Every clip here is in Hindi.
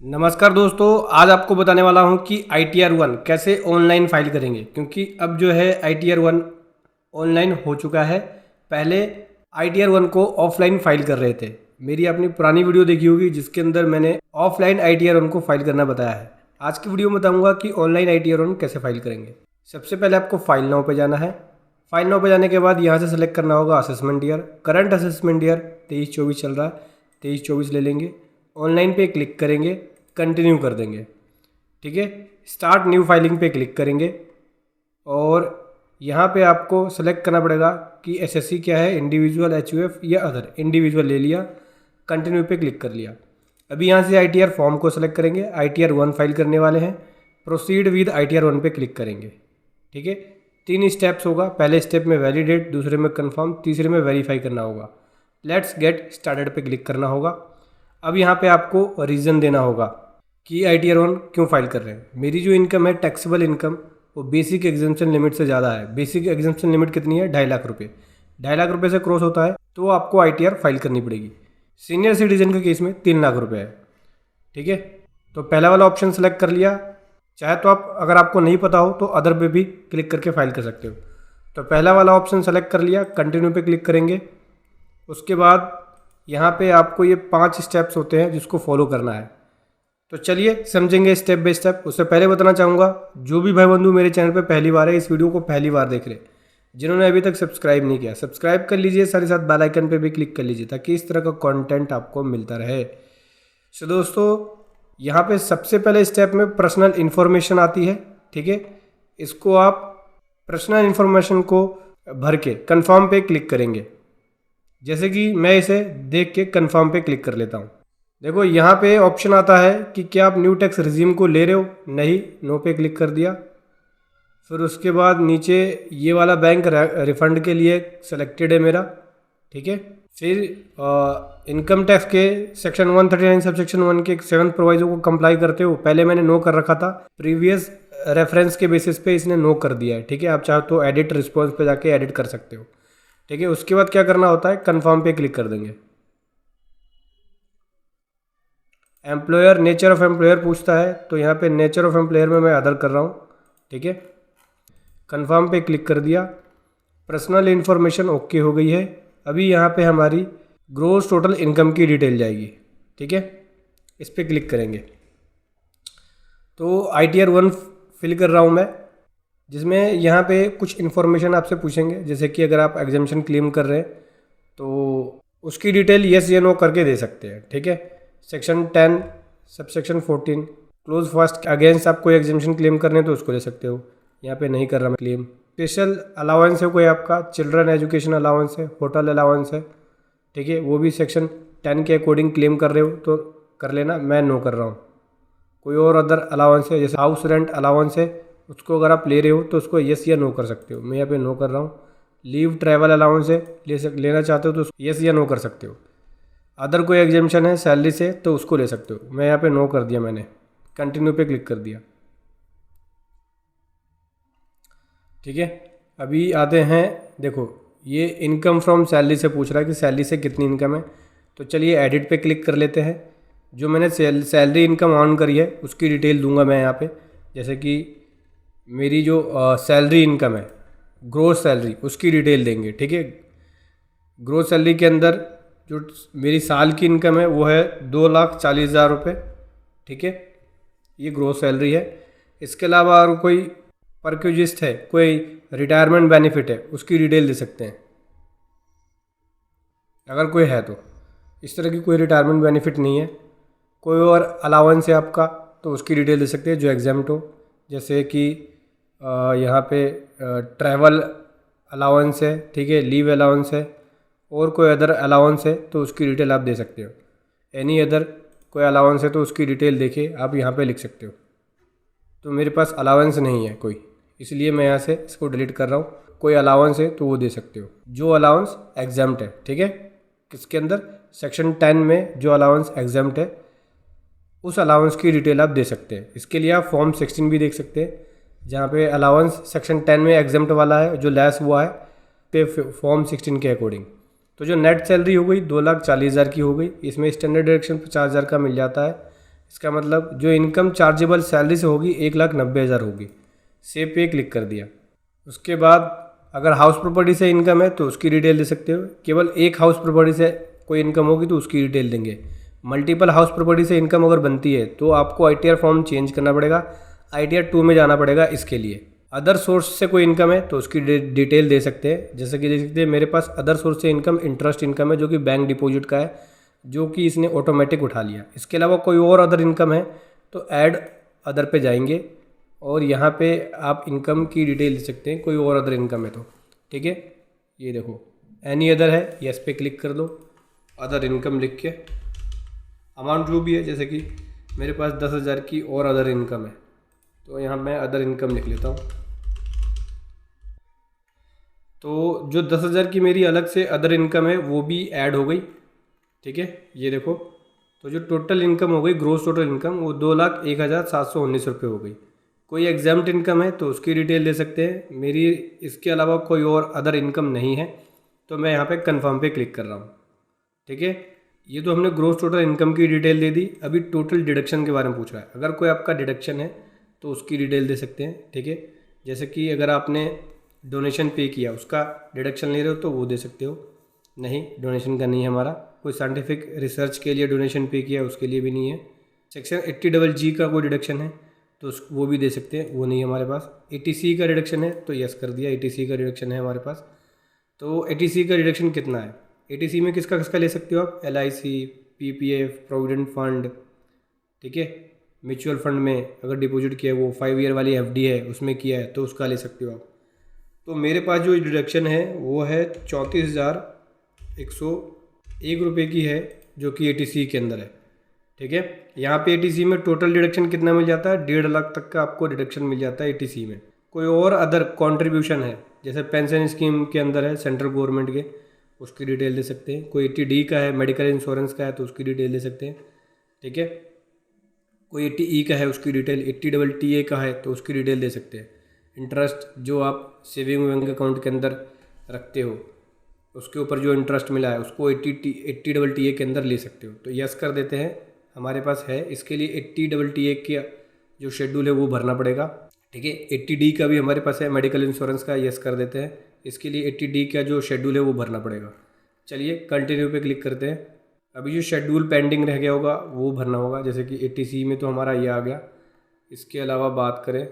नमस्कार दोस्तों, आज आपको बताने वाला हूं कि ITR-1 कैसे ऑनलाइन फाइल करेंगे। क्योंकि अब जो है ITR-1 ऑनलाइन हो चुका है। पहले ITR-1 को ऑफलाइन फाइल कर रहे थे। मेरी अपनी पुरानी वीडियो देखी होगी जिसके अंदर मैंने ऑफलाइन ITR-1 को फाइल करना बताया है। आज की वीडियो में बताऊंगा कि ऑनलाइन ITR-1 कैसे फाइल करेंगे। सबसे पहले आपको फाइल नाउ पे जाना है। फाइल नाउ पे जाने के बाद यहाँ से सेलेक्ट करना होगा assessment year. Current assessment year 23-24 चल रहा है, 23-24 ले लेंगे। ऑनलाइन पे क्लिक करेंगे, कंटिन्यू कर देंगे। ठीक है, स्टार्ट न्यू फाइलिंग पे क्लिक करेंगे और यहाँ पे आपको सेलेक्ट करना पड़ेगा कि एसएससी क्या है, इंडिविजुअल, HUF या अदर। इंडिविजुअल ले लिया, कंटिन्यू पे क्लिक कर लिया। अभी यहाँ से ITR फॉर्म को सेलेक्ट करेंगे। ITR-1 फाइल करने वाले हैं। प्रोसीड विद ITR-1 पे क्लिक करेंगे। ठीक है, 3 स्टेप्स होगा। पहले स्टेप में वैलिडेट, दूसरे में कंफर्म, तीसरे में वेरीफाई करना होगा। लेट्स गेट स्टार्टेड पे क्लिक करना होगा। अब यहाँ पे आपको रीज़न देना होगा कि ITR-1 क्यों फाइल कर रहे हैं। मेरी जो इनकम है, टैक्सेबल इनकम, वो बेसिक एग्जम्पशन लिमिट से ज़्यादा है। बेसिक एग्जम्पशन लिमिट कितनी है? 2.5 लाख रुपये। 2.5 लाख रुपये से क्रॉस होता है तो आपको ITR फाइल करनी पड़ेगी। सीनियर सिटीजन के केस में 3 लाख रुपये है। ठीक है, तो पहला वाला ऑप्शन सेलेक्ट कर लिया। चाहे तो आप, अगर आपको नहीं पता हो तो अदर पे भी क्लिक करके फाइल कर सकते हो। तो पहला वाला ऑप्शन सेलेक्ट कर लिया, कंटिन्यू पे क्लिक करेंगे। उसके बाद यहाँ पे आपको ये 5 स्टेप्स होते हैं जिसको फॉलो करना है। तो चलिए समझेंगे स्टेप बाय स्टेप। उससे पहले बताना चाहूँगा, जो भी भाई बंधु मेरे चैनल पे पहली बार है, इस वीडियो को पहली बार देख रहे, जिन्होंने अभी तक सब्सक्राइब नहीं किया, सब्सक्राइब कर लीजिए। साथ ही साथ बेल आइकन पे भी क्लिक कर लीजिए ताकि इस तरह का कंटेंट आपको मिलता रहे। सो दोस्तों, यहाँ पे सबसे पहले स्टेप में पर्सनल इन्फॉर्मेशन आती है। ठीक है, इसको आप पर्सनल इन्फॉर्मेशन को भर के कन्फर्म पे क्लिक करेंगे। जैसे कि मैं इसे देख के कन्फर्म पे क्लिक कर लेता हूँ। देखो यहाँ पे ऑप्शन आता है कि क्या आप न्यू टैक्स रिजीम को ले रहे हो? नहीं, नो पे क्लिक कर दिया। फिर उसके बाद नीचे ये वाला बैंक रिफंड के लिए सिलेक्टेड है मेरा। ठीक है, फिर इनकम टैक्स के सेक्शन 139 सबसेक्शन 1 के 7th प्रोवाइजो को कंप्लाई करते हो? पहले मैंने नो कर रखा था, प्रीवियस रेफरेंस के बेसिस पे इसने नो कर दिया है। ठीक है, आप चाहो तो एडिट रिस्पॉन्स पे जाके एडिट कर सकते हो। ठीक है, उसके बाद क्या करना होता है, कन्फर्म पे क्लिक कर देंगे। एम्प्लॉयर, नेचर ऑफ एम्प्लॉयर पूछता है, तो यहाँ पे नेचर ऑफ एम्प्लॉयर में मैं अदर कर रहा हूँ। ठीक है, कन्फर्म पे क्लिक कर दिया। पर्सनल इन्फॉर्मेशन ओके हो गई है। अभी यहाँ पे हमारी ग्रोस टोटल इनकम की डिटेल जाएगी। ठीक है, इस पर क्लिक करेंगे तो ITR-1 फिल कर रहा हूँ मैं, जिसमें यहाँ पे कुछ इन्फॉर्मेशन आपसे पूछेंगे। जैसे कि अगर आप एग्जामिशन क्लेम कर रहे हैं तो उसकी डिटेल येस या नो करके दे सकते हैं। ठीक है, section 10 subsection 14 close first against आप कोई एग्जामिशन क्लेम करने हैं तो उसको ले सकते हो। यहाँ पे नहीं कर रहा मैं क्लेम। स्पेशल अलाउंस है कोई आपका, चिल्ड्रन एजुकेशन अलाउंस है, होटल अलाउंस है। ठीक है, वो भी सेक्शन 10 के अकॉर्डिंग क्लेम कर रहे हो तो कर लेना, मैं नो कर रहा हूँ। कोई और अदर अलाउंस है, जैसे हाउस रेंट अलाउंस है, उसको अगर आप ले रहे हो तो उसको येस या नो कर सकते हो। मैं यहाँ पे नो कर रहा हूँ। लीव ट्रैवल अलाउंस है, लेना चाहते हो तो येस या नो कर सकते हो। अदर कोई एग्जामिशन है सैलरी से तो उसको ले सकते हो। मैं यहाँ पे नो कर दिया, मैंने कंटिन्यू पे क्लिक कर दिया। ठीक है, अभी आते हैं, देखो ये इनकम फ्रॉम सैलरी से पूछ रहा है कि सैलरी से कितनी इनकम है। तो चलिए एडिट पे क्लिक कर लेते हैं। जो मैंने सैलरी इनकम ऑन करी है उसकी डिटेल दूंगा मैं यहाँ पे। जैसे कि मेरी जो सैलरी इनकम है, ग्रोस सैलरी, उसकी डिटेल देंगे। ठीक है, ग्रोस सैलरी के अंदर जो मेरी साल की इनकम है वो है 2,40,000 रुपये। ठीक है, ये ग्रोस सैलरी है। इसके अलावा और कोई परक्यूजिस्ट है, कोई रिटायरमेंट बेनिफिट है, उसकी डिटेल दे सकते हैं अगर कोई है तो। इस तरह की कोई रिटायरमेंट बेनिफिट नहीं है। कोई और अलाउंस है आपका तो उसकी डिटेल दे सकते हैं जो एग्जाम्प्ट हो। जैसे कि यहाँ पे ट्रैवल अलाउंस है, ठीक है, लीव अलाउंस है, और कोई अदर अलाउंस है तो उसकी डिटेल आप दे सकते हो। एनी अदर कोई अलाउंस है तो उसकी डिटेल देके आप यहाँ पे लिख सकते हो। तो मेरे पास अलाउंस नहीं है कोई, इसलिए मैं यहाँ से इसको डिलीट कर रहा हूँ। कोई अलाउंस है तो वो दे सकते हो, जो अलाउंस एग्जाम्प्ट है। ठीक है, किसके अंदर? सेक्शन 10 में जो अलाउंस एग्जाम्प्ट है उस अलाउंस की डिटेल आप दे सकते हैं। इसके लिए आप फॉर्म 16 भी देख सकते हैं, जहाँ पे अलाउंस सेक्शन 10 में एग्जाम्प्ट वाला है जो लेस हुआ है पे फॉर्म 16 के अकॉर्डिंग। तो जो नेट सैलरी हो गई 2,40,000 की हो गई। इसमें स्टैंडर्ड डायरेक्शन 50,000 का मिल जाता है। इसका मतलब जो इनकम चार्जेबल सैलरी से होगी 1,90,000 होगी। सेव पे क्लिक कर दिया। उसके बाद अगर हाउस प्रॉपर्टी से इनकम है तो उसकी डिटेल दे सकते हो। केवल एक हाउस प्रॉपर्टी से कोई इनकम होगी तो उसकी डिटेल देंगे। मल्टीपल हाउस प्रॉपर्टी से इनकम अगर बनती है तो आपको ITR फॉर्म चेंज करना पड़ेगा, ITR 2 में जाना पड़ेगा इसके लिए। अदर सोर्स से कोई इनकम है तो उसकी डिटेल दे सकते हैं। जैसे कि देख सकते हैं मेरे पास अदर सोर्स से इनकम इंटरेस्ट इनकम है जो कि बैंक डिपॉजिट का है, जो कि इसने ऑटोमेटिक उठा लिया। इसके अलावा कोई और अदर इनकम है तो ऐड अदर पे जाएंगे और यहाँ पे आप इनकम की डिटेल दे सकते हैं, कोई और अदर इनकम है तो। ठीक है, ये देखो एनी अदर है, यस पे क्लिक कर दो। अदर इनकम लिख के अमाउंट जो भी है, जैसे कि मेरे पास 10,000 की और अदर इनकम है तो यहाँ मैं अदर इनकम लिख लेता हूँ। तो जो 10,000 की मेरी अलग से अदर इनकम है वो भी ऐड हो गई। ठीक है, ये देखो, तो जो टोटल इनकम हो गई, ग्रोस टोटल इनकम, वो 2,01,719 रुपये हो गई। कोई एग्जाम्प्ट इनकम है तो उसकी डिटेल दे सकते हैं। मेरी इसके अलावा कोई और अदर इनकम नहीं है तो मैं यहाँ पे कंफर्म पे क्लिक कर रहा हूँ। ठीक है, ये तो हमने ग्रोस टोटल इनकम की डिटेल दे दी। अभी टोटल डिडक्शन के बारे में पूछ रहा है। अगर कोई आपका डिडक्शन है तो उसकी डिटेल दे सकते हैं। ठीक है, जैसे कि अगर आपने डोनेशन पे किया उसका डिडक्शन ले रहे हो तो वो दे सकते हो। नहीं, डोनेशन का नहीं है हमारा। कोई साइंटिफिक रिसर्च के लिए डोनेशन पे किया उसके लिए भी नहीं है। सेक्शन 80GG का कोई डिडक्शन है तो वो भी दे सकते हैं, वो नहीं है हमारे पास। ATC का डिडक्शन है तो यस कर दिया, ATC का डिडक्शन है हमारे पास। तो ATC का डिडक्शन कितना है, ATC में किसका किसका ले सकते हो आप, LIC, PPF, प्रोविडेंट फंड। ठीक है, म्यूचुअल फंड में अगर डिपॉजिट किया है, वो 5 ईयर वाली FD है उसमें किया है तो उसका ले सकते हो आप। तो मेरे पास जो डिडक्शन है वो है 34,101 रुपये की है, जो कि ATC के अंदर है। ठीक है, यहाँ पे ATC में टोटल डिडक्शन कितना मिल जाता है, 1.5 लाख तक का आपको डिडक्शन मिल जाता है ATC में। कोई और अदर कंट्रीब्यूशन है, जैसे पेंशन स्कीम के अंदर है सेंट्रल गवर्नमेंट के, उसकी डिटेल दे सकते हैं। कोई 80D का है, मेडिकल इंश्योरेंस का है तो उसकी डिटेल दे सकते हैं। ठीक है, कोई 80E का है उसकी डिटेल, 80TTA का है तो उसकी डिटेल दे सकते हैं। इंटरेस्ट जो आप सेविंग बैंक अकाउंट के अंदर रखते हो उसके ऊपर जो इंटरेस्ट मिला है उसको 80TTA के अंदर ले सकते हो तो यस कर देते हैं। हमारे पास है, इसके लिए 80TTA का जो शेड्यूल है वो भरना पड़ेगा। ठीक है, 80D का भी हमारे पास है, मेडिकल इंश्योरेंस का, यस कर देते हैं। इसके लिए 80D का जो शेड्यूल है वो भरना पड़ेगा। चलिए कंटिन्यू पे क्लिक करते हैं। अभी जो शेड्यूल पेंडिंग रह गया होगा वो भरना होगा, जैसे कि ATC में तो हमारा ये आ गया। इसके अलावा बात करें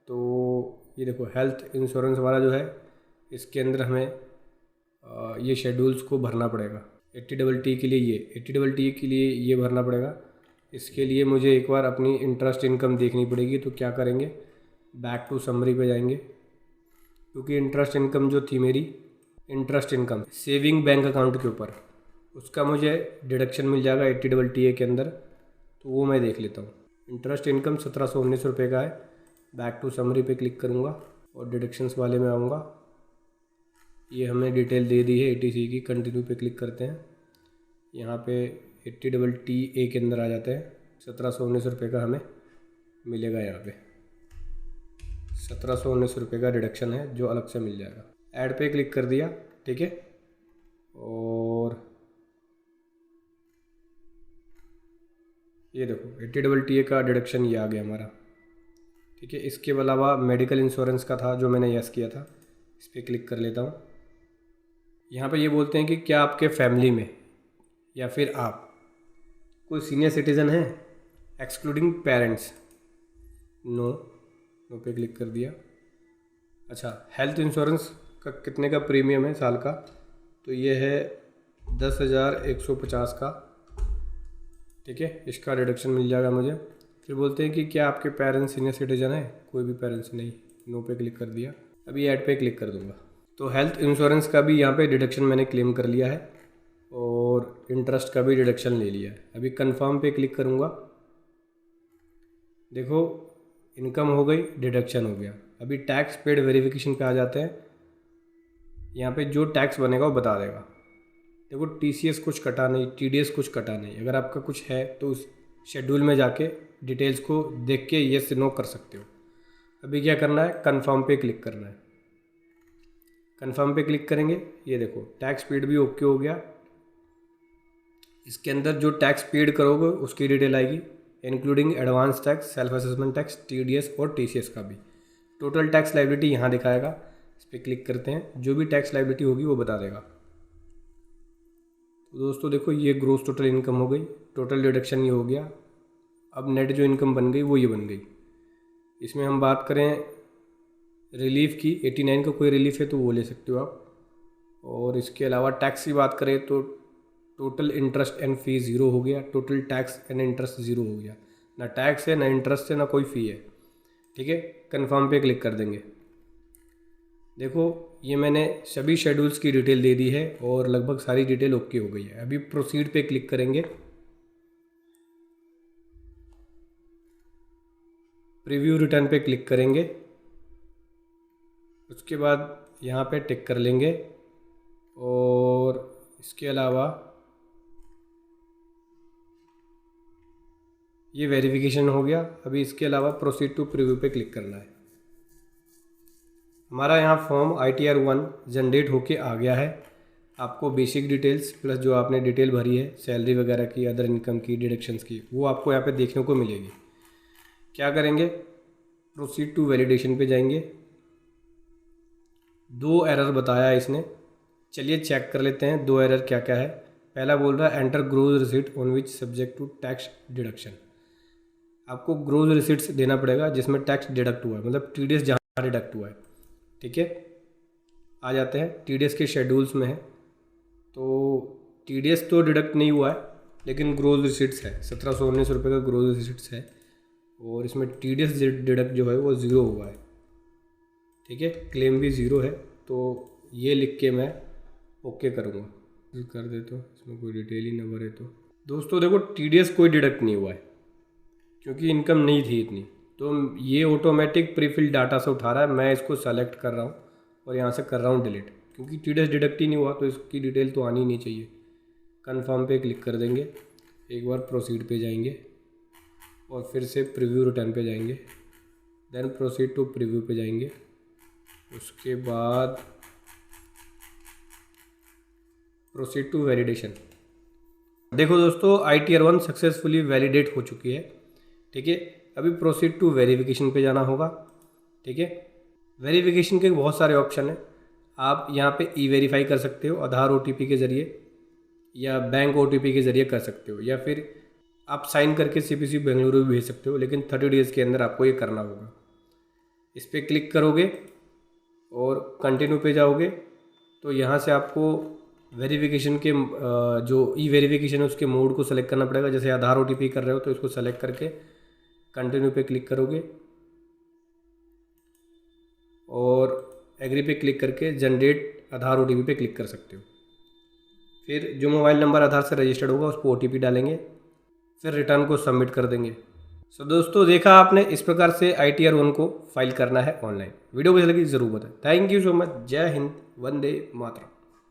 तो ये देखो हेल्थ इंश्योरेंस वाला जो है, इसके अंदर हमें ये शेड्यूल्स को भरना पड़ेगा। 80TT के लिए ये 80TT के लिए ये भरना पड़ेगा। इसके लिए मुझे एक बार अपनी इंटरेस्ट इनकम देखनी पड़ेगी। तो क्या करेंगे, बैक टू समरी पे जाएंगे, क्योंकि इंटरेस्ट इनकम जो थी मेरी, interest income saving bank account के ऊपर, उसका मुझे डिडक्शन मिल जाएगा 80TTA के अंदर, तो वो मैं देख लेता हूँ। इंटरेस्ट इनकम 1,719 रुपये का है। बैक टू समरी पे क्लिक करूँगा और डिडक्शंस वाले में आऊँगा। ये हमने डिटेल दे दी है ATC की। कंटिन्यू पे क्लिक करते हैं। यहाँ पे 80TTA के अंदर आ जाते हैं। 1,719 रुपये का हमें मिलेगा। यहाँ पे 1,719 रुपये का डिडक्शन है जो अलग से मिल जाएगा। ऐड पे क्लिक कर दिया। ठीक है, और ये देखो 80TTA का डिडक्शन ये आ गया हमारा। ठीक है, इसके अलावा मेडिकल इंश्योरेंस का था जो मैंने यस किया था, इस पर क्लिक कर लेता हूँ। यहाँ पे ये बोलते हैं कि क्या आपके फैमिली में या फिर आप कोई सीनियर सिटीज़न है एक्सक्लूडिंग पेरेंट्स। नो नो पे क्लिक कर दिया। अच्छा, हेल्थ इंश्योरेंस का कितने का प्रीमियम है साल का, तो ये है 10,150 का। ठीक है, इसका रिडक्शन मिल जाएगा मुझे। फिर बोलते हैं कि क्या आपके पेरेंट्स सीनियर सिटीजन है, कोई भी पेरेंट्स नहीं। नो पे क्लिक कर दिया। अभी ऐड पे क्लिक कर दूंगा। तो हेल्थ इंश्योरेंस का भी यहाँ पे डिडक्शन मैंने क्लेम कर लिया है और इंटरेस्ट का भी डिडक्शन ले लिया है। अभी कंफर्म पे क्लिक करूँगा। देखो इनकम हो गई, डिडक्शन हो गया। अभी टैक्स पेड वेरिफिकेशन पे आ जाते हैं। यहाँ पे जो टैक्स बनेगा वो बता देगा। देखो TCS कुछ कटा नहीं, TDS कुछ कटा नहीं। अगर आपका कुछ है तो उस शेड्यूल में जाके डिटेल्स को देख के येस नो कर सकते हो। अभी क्या करना है, कंफर्म पे क्लिक करना है। कंफर्म पे क्लिक करेंगे, ये देखो टैक्स पेड भी ओके हो गया। इसके अंदर जो टैक्स पेड करोगे उसकी डिटेल आएगी। Including advance tax, self assessment tax, TDS और TCS का भी। टोटल टैक्स लायबिलिटी यहाँ दिखाएगा, इस पर क्लिक करते हैं, जो भी टैक्स लायबिलिटी होगी वो बता देगा। तो दोस्तों देखो ये ग्रोस टोटल इनकम हो गई, टोटल डिडक्शन ये हो गया। अब नेट जो इनकम बन गई वो ये बन गई। इसमें हम बात करें रिलीफ की, 89 का कोई रिलीफ है तो वो ले सकते हो आप। और इसके अलावा टैक्स की बात करें तो total interest and fee zero हो गया, total tax and interest zero हो गया, ना टैक्स है ना इंटरेस्ट है ना कोई फ़ी है। ठीक है, कंफर्म पे क्लिक कर देंगे। देखो ये मैंने सभी शेड्यूल्स की डिटेल दे दी है और लगभग सारी डिटेल ओके हो गई है। अभी प्रोसीड पे क्लिक करेंगे, प्रीव्यू रिटर्न पे क्लिक करेंगे, उसके बाद यहाँ पे टिक कर लेंगे और इसके अलावा ये वेरिफिकेशन हो गया। अभी इसके अलावा प्रोसीड टू प्रीव्यू पे क्लिक करना है। हमारा यहाँ फॉर्म ITR 1 जनरेट होके आ गया है। आपको बेसिक डिटेल्स प्लस जो आपने डिटेल भरी है सैलरी वगैरह की, अदर इनकम की, डिडक्शंस की, वो आपको यहाँ पे देखने को मिलेगी। क्या करेंगे, प्रोसीड टू वैलिडेशन पे जाएंगे। 2 एरर बताया इसने, चलिए चेक कर लेते हैं 2 एरर क्या क्या है। पहला बोल रहा है enter gross receipt on which subject to tax deduction. आपको ग्रोज रिसिट्स देना पड़ेगा जिसमें टैक्स डिडक्ट हुआ है, मतलब TDS जहाँ डिडक्ट हुआ है। ठीक है, आ जाते हैं TDS के शेड्यूल्स में है। तो TDS तो डिडक्ट नहीं हुआ है लेकिन ग्रोज रिसिट्स है, 1719 रुपये का ग्रोज रिसिट्स है और इसमें TDS डिडक्ट जो है वो ज़ीरो हुआ है। ठीक है, क्लेम भी ज़ीरो है। तो ये लिख के मैं ओके करूँगा, कर देता हूँ, इसमें कोई डिटेल ही ना भरे। तो दोस्तों देखो TDS कोई डिडक्ट नहीं हुआ है क्योंकि इनकम नहीं थी इतनी, तो ये ऑटोमेटिक प्रीफिल डाटा से उठा रहा है। मैं इसको सेलेक्ट कर रहा हूँ और यहाँ से कर रहा हूँ डिलीट, क्योंकि TDS डिडक्ट ही नहीं हुआ तो इसकी डिटेल तो आनी नहीं चाहिए। कंफर्म पे क्लिक कर देंगे, एक बार प्रोसीड पे जाएंगे और फिर से प्रीव्यू रिटर्न पे जाएंगे, देन प्रोसीड टू प्रीव्यू पे जाएंगे, उसके बाद प्रोसीड टू वैलिडेशन। देखो दोस्तों ITR 1 सक्सेसफुली वैलिडेट हो चुकी है। ठीक है, अभी प्रोसीड टू वेरिफिकेशन पे जाना होगा। ठीक है, वेरिफिकेशन के बहुत सारे ऑप्शन हैं। आप यहाँ पे E-वेरीफाई कर सकते हो आधार OTP के ज़रिए, या बैंक OTP के ज़रिए कर सकते हो, या फिर आप साइन करके CPC बेंगलुरु भी भेज सकते हो, लेकिन 30 डेज़ के अंदर आपको ये करना होगा। इस पर क्लिक करोगे और कंटिन्यू पे जाओगे तो यहाँ से आपको वेरिफिकेशन के जो E-वेरीफिकेशन है उसके मोड को सेलेक्ट करना पड़ेगा। जैसे आधार OTP कर रहे हो तो इसको सेलेक्ट करके कंटिन्यू पे क्लिक करोगे और एग्री पे क्लिक करके जनरेट आधार OTP पे क्लिक कर सकते हो। फिर जो मोबाइल नंबर आधार से रजिस्टर्ड होगा उस पर OTP डालेंगे, फिर रिटर्न को सबमिट कर देंगे। सो दोस्तों देखा आपने, इस प्रकार से ITR 1 को फाइल करना है ऑनलाइन। वीडियो कैसी लगी ज़रूर बताएं। Thank you so much. जय हिंद, वंदे मातरम।